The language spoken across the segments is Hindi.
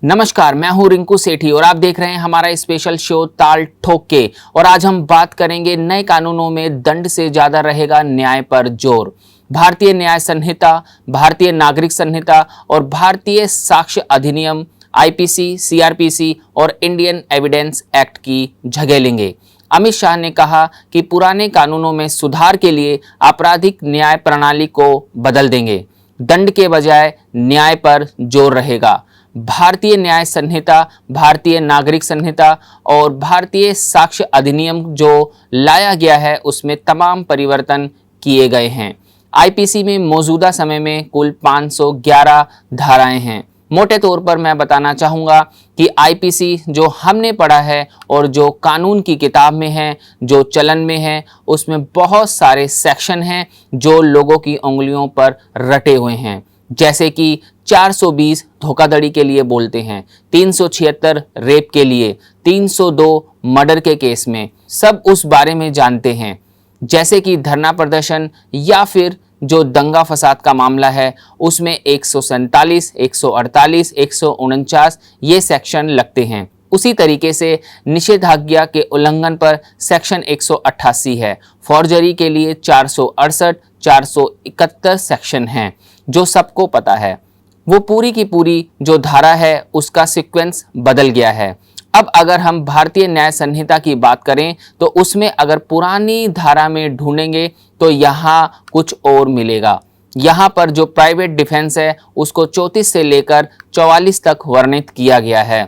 नमस्कार, मैं हूं रिंकू सेठी और आप देख रहे हैं हमारा स्पेशल शो ताल ठोक के। और आज हम बात करेंगे नए कानूनों में दंड से ज्यादा रहेगा न्याय पर जोर। भारतीय न्याय संहिता, भारतीय नागरिक संहिता और भारतीय साक्ष्य अधिनियम आईपीसी, सीआरपीसी और इंडियन एविडेंस एक्ट की जगह लेंगे। अमित शाह ने कहा कि पुराने कानूनों में सुधार के लिए आपराधिक न्याय प्रणाली को बदल देंगे, दंड के बजाय न्याय पर जोर रहेगा। भारतीय न्याय संहिता, भारतीय नागरिक संहिता और भारतीय साक्ष्य अधिनियम जो लाया गया है उसमें तमाम परिवर्तन किए गए हैं। आईपीसी में मौजूदा समय में कुल 511 धाराएं हैं। मोटे तौर पर मैं बताना चाहूँगा कि आईपीसी जो हमने पढ़ा है और जो कानून की किताब में है, जो चलन में है, उसमें बहुत सारे सेक्शन हैं जो लोगों की उंगलियों पर रटे हुए हैं। जैसे कि 420 धोखाधड़ी के लिए बोलते हैं, 376 रेप के लिए, 302 मर्डर के केस में, सब उस बारे में जानते हैं। जैसे कि धरना प्रदर्शन या फिर जो दंगा फसाद का मामला है उसमें 147, 148, 149 ये सेक्शन लगते हैं। उसी तरीके से निषेधाज्ञा के उल्लंघन पर सेक्शन 188 है। फॉर्जरी के लिए 468, 471 सेक्शन हैं जो सबको पता है। वो पूरी की पूरी जो धारा है उसका सीक्वेंस बदल गया है। अब अगर हम भारतीय न्याय संहिता की बात करें तो उसमें अगर पुरानी धारा में ढूंढेंगे तो यहाँ कुछ और मिलेगा। यहाँ पर जो प्राइवेट डिफेंस है उसको 34 से लेकर 44 तक वर्णित किया गया है,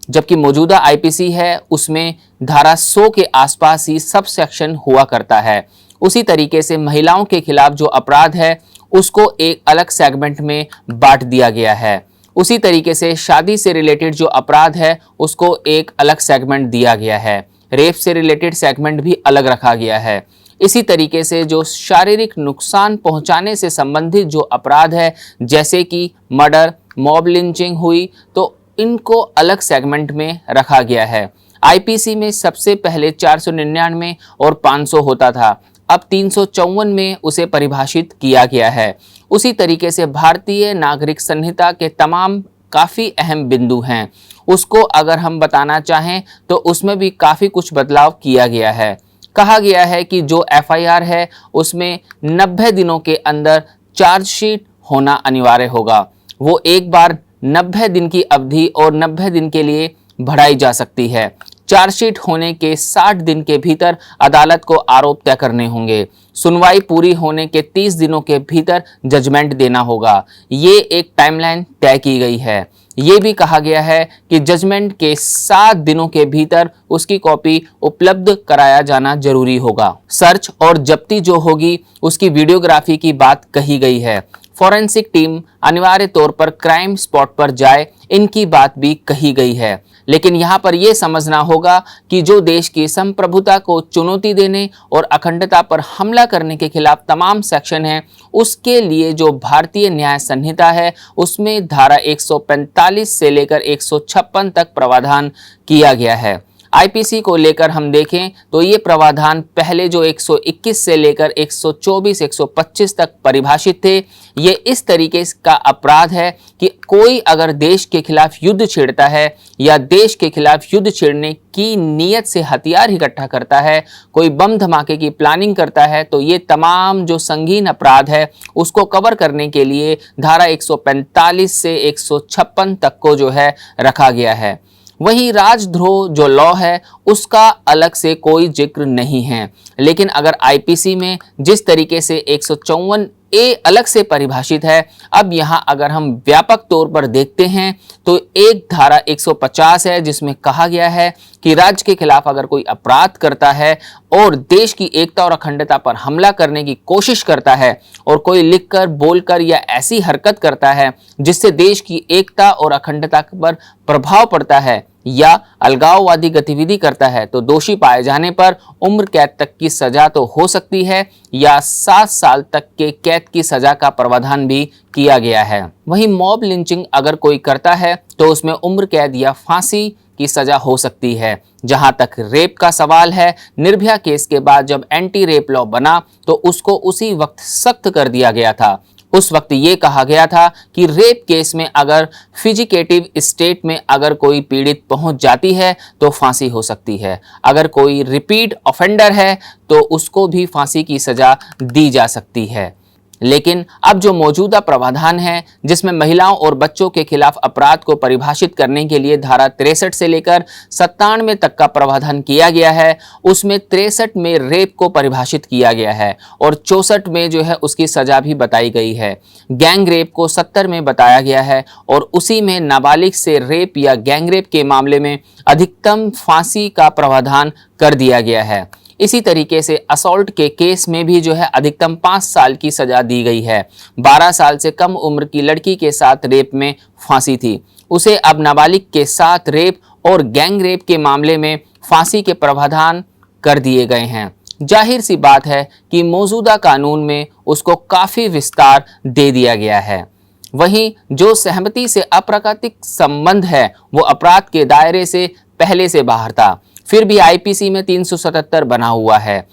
जबकि मौजूदा आईपीसी है उसमें धारा 100 के आसपास ही सब सेक्शन हुआ करता है। उसी तरीके से महिलाओं के खिलाफ जो अपराध है उसको एक अलग सेगमेंट में बांट दिया गया है। उसी तरीके से शादी से रिलेटेड जो अपराध है उसको एक अलग सेगमेंट दिया गया है। रेप से रिलेटेड सेगमेंट भी अलग रखा गया है। इसी तरीके से जो शारीरिक नुकसान पहुंचाने से संबंधित जो अपराध है, जैसे कि मर्डर, मॉब लिंचिंग हुई, तो इनको अलग सेगमेंट में रखा गया है। आईपीसी में सबसे पहले 499 और 500 होता था, अब 354 में उसे परिभाषित किया गया है। उसी तरीके से भारतीय नागरिक संहिता के तमाम काफ़ी अहम बिंदु हैं, उसको अगर हम बताना चाहें तो उसमें भी काफ़ी कुछ बदलाव किया गया है। कहा गया है कि जो एफआईआर है उसमें 90 दिनों के अंदर चार्जशीट होना अनिवार्य होगा। वो एक बार 90 दिन की अवधि और 90 दिन के लिए बढ़ाई जा सकती है। चार्जशीट होने के 60 दिन के भीतर अदालत को आरोप तय करने होंगे। सुनवाई पूरी होने के 30 दिनों के भीतर जजमेंट देना होगा। ये एक टाइमलाइन तय की गई है। ये भी कहा गया है कि जजमेंट के 7 दिनों के भीतर उसकी कॉपी उपलब्ध कराया जाना जरूरी होगा। सर्च और जब्ती जो होगी उसकी वीडियोग्राफी की बात कही गई है। फॉरेंसिक टीम अनिवार्य तौर पर क्राइम स्पॉट पर जाए, इनकी बात भी कही गई है। लेकिन यहाँ पर यह समझना होगा कि जो देश की संप्रभुता को चुनौती देने और अखंडता पर हमला करने के खिलाफ तमाम सेक्शन हैं, उसके लिए जो भारतीय न्याय संहिता है उसमें धारा 145 से लेकर 156 तक प्रावधान किया गया है। आईपीसी को लेकर हम देखें तो ये प्रावधान पहले जो 121 से लेकर 124, 125 तक परिभाषित थे। ये इस तरीके का अपराध है कि कोई अगर देश के खिलाफ युद्ध छेड़ता है या देश के खिलाफ युद्ध छेड़ने की नीयत से हथियार इकट्ठा करता है, कोई बम धमाके की प्लानिंग करता है, तो ये तमाम जो संगीन अपराध है उसको कवर करने के लिए धारा 145 से 156 तक को जो है रखा गया है। वहीं राजद्रोह जो लॉ है उसका अलग से कोई जिक्र नहीं है। लेकिन अगर आईपीसी में जिस तरीके से 154 ए अलग से परिभाषित है, अब यहाँ अगर हम व्यापक तौर पर देखते हैं तो एक धारा 150 है जिसमें कहा गया है कि राज्य के खिलाफ अगर कोई अपराध करता है और देश की एकता और अखंडता पर हमला करने की कोशिश करता है और कोई लिखकर, बोलकर या ऐसी हरकत करता है जिससे देश की एकता और अखंडता पर प्रभाव पड़ता है या अलगाववादी गतिविधि करता है, तो दोषी पाए जाने पर उम्र कैद तक की सजा तो हो सकती है या 7 साल तक के कैद की सजा का प्रावधान भी किया गया है। वहीं मॉब लिंचिंग अगर कोई करता है तो उसमें उम्र कैद या फांसी की सजा हो सकती है। जहां तक रेप का सवाल है, निर्भया केस के बाद जब एंटी रेप लॉ बना तो उसको उसी वक्त सख्त कर दिया गया था। उस वक्त ये कहा गया था कि रेप केस में अगर फिजिकेटिव स्टेट में अगर कोई पीड़ित पहुंच जाती है तो फांसी हो सकती है। अगर कोई रिपीट ऑफेंडर है तो उसको भी फांसी की सजा दी जा सकती है। लेकिन अब जो मौजूदा प्रावधान है जिसमें महिलाओं और बच्चों के खिलाफ अपराध को परिभाषित करने के लिए धारा 63 से लेकर 97 तक का प्रावधान किया गया है, उसमें 63 में रेप को परिभाषित किया गया है और 64 में जो है उसकी सजा भी बताई गई है। गैंग रेप को 70 में बताया गया है और उसी में नाबालिग से रेप या गैंग रेप के मामले में अधिकतम फांसी का प्रावधान कर दिया गया है। इसी तरीके से असॉल्ट के केस में भी जो है अधिकतम 5 साल की सजा दी गई है। 12 साल से कम उम्र की लड़की के साथ रेप में फांसी थी, उसे अब नाबालिग के साथ रेप और गैंग रेप के मामले में फांसी के प्रावधान कर दिए गए हैं। जाहिर सी बात है कि मौजूदा कानून में उसको काफ़ी विस्तार दे दिया गया है। वहीं जो सहमति से अप्राकृतिक संबंध है वो अपराध के दायरे से पहले से बाहर था, फिर भी आईपीसी में 377 बना हुआ है।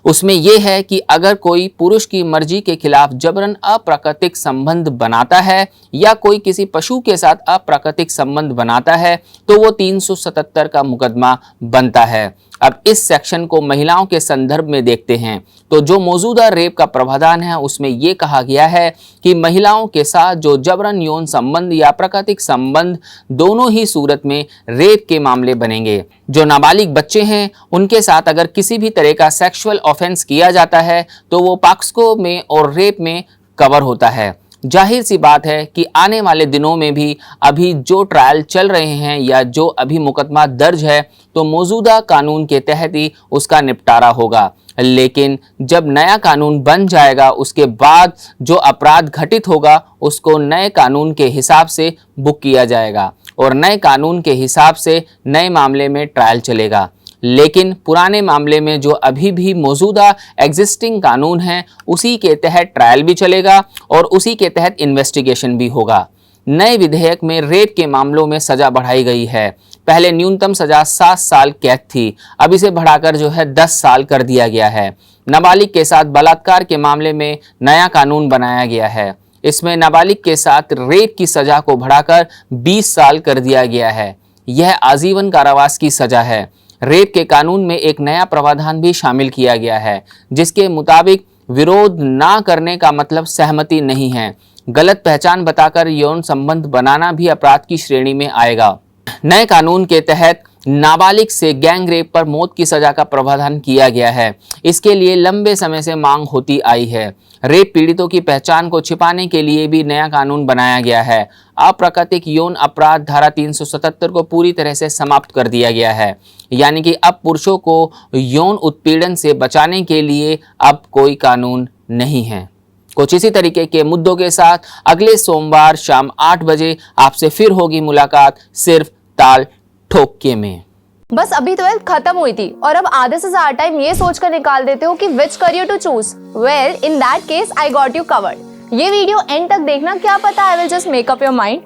उसमें यह है कि अगर कोई पुरुष की मर्जी के खिलाफ जबरन अप्राकृतिक संबंध बनाता है या कोई किसी पशु के साथ अप्राकृतिक संबंध बनाता है तो वो 377 का मुकदमा बनता है। अब इस सेक्शन को महिलाओं के संदर्भ में देखते हैं तो जो मौजूदा रेप का प्रावधान है उसमें यह कहा गया है कि महिलाओं के साथ जो जबरन यौन संबंध या प्राकृतिक संबंध दोनों ही सूरत में रेप के मामले बनेंगे। जो नाबालिग बच्चे हैं उनके साथ अगर किसी भी तरह का सेक्सुअल ऑफेंस किया जाता है तो वो पॉक्सो में और रेप में कवर होता है। जाहिर सी बात है कि आने वाले दिनों में भी अभी जो ट्रायल चल रहे हैं या जो अभी मुकदमा दर्ज है तो मौजूदा कानून के तहत ही उसका निपटारा होगा। लेकिन जब नया कानून बन जाएगा उसके बाद जो अपराध घटित होगा उसको नए कानून के हिसाब से बुक किया जाएगा और नए कानून के हिसाब से नए मामले में ट्रायल चलेगा। लेकिन पुराने मामले में जो अभी भी मौजूदा एग्जिस्टिंग कानून है उसी के तहत ट्रायल भी चलेगा और उसी के तहत इन्वेस्टिगेशन भी होगा। नए विधेयक में रेप के मामलों में सजा बढ़ाई गई है। पहले न्यूनतम सजा 7 साल कैद थी, अब इसे बढ़ाकर जो है 10 साल कर दिया गया है। नाबालिग के साथ बलात्कार के मामले में नया कानून बनाया गया है। इसमें नाबालिग के साथ रेप की सजा को बढ़ाकर 20 साल कर दिया गया है। यह आजीवन कारावास की सजा है। रेप के कानून में एक नया प्रावधान भी शामिल किया गया है जिसके मुताबिक विरोध ना करने का मतलब सहमति नहीं है। गलत पहचान बताकर यौन संबंध बनाना भी अपराध की श्रेणी में आएगा। नए कानून के तहत नाबालिग से गैंग रेप पर मौत की सजा का प्रावधान किया गया है। इसके लिए लंबे समय से मांग होती आई है। रेप पीड़ितों की पहचान को छिपाने के लिए भी नया कानून बनाया गया है। अप्राकृतिक यौन अपराध धारा 377 को पूरी तरह से समाप्त कर दिया गया है, यानी कि अब पुरुषों को यौन उत्पीड़न से बचाने के लिए अब कोई कानून नहीं है। कुछ इसी तरीके के मुद्दों के साथ अगले सोमवार शाम 8 बजे आपसे फिर होगी मुलाकात सिर्फ ताल ठोके में। बस अभी 12th खत्म हुई थी और अब आधे से ज्यादा टाइम ये सोचकर निकाल देते हो कि which career to choose. Well in that case I got you covered. ये वीडियो एंड तक देखना, क्या पता I will just make up your mind.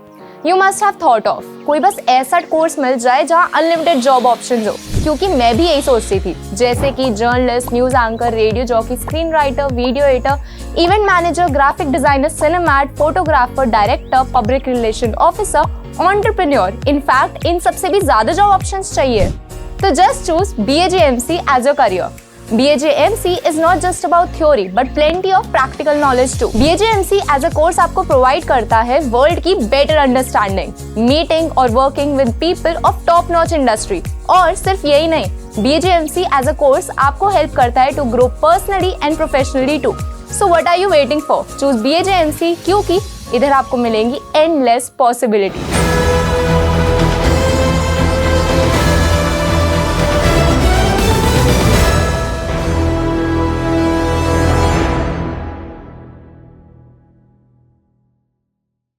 You must have thought of कोई बस ऐसा कोर्स मिल जाए जहाँ अनलिमिटेड जॉब ऑप्शन हो, क्योंकि मैं भी यही सोचती थी, जैसे कि journalist, news anchor, radio jockey, screen writer, video editor, event manager, graphic designer, सिनेमैट, photographer, director, public relation officer, entrepreneur. In fact इन सबसे भी ज्यादा जॉब ऑप्शंस चाहिए। तो just choose BAJMC as your career. BAJMC is not just about theory but plenty of practical knowledge too. BAJMC as a course आपको provide करता है वर्ल्ड की better understanding, meeting और working with people of top notch industry। और सिर्फ यही नहीं, BAJMC as a course आपको help करता है to grow personally and professionally too. So what are you waiting for? Choose BAJMC क्योंकि इधर आपको मिलेंगी endless possibilities।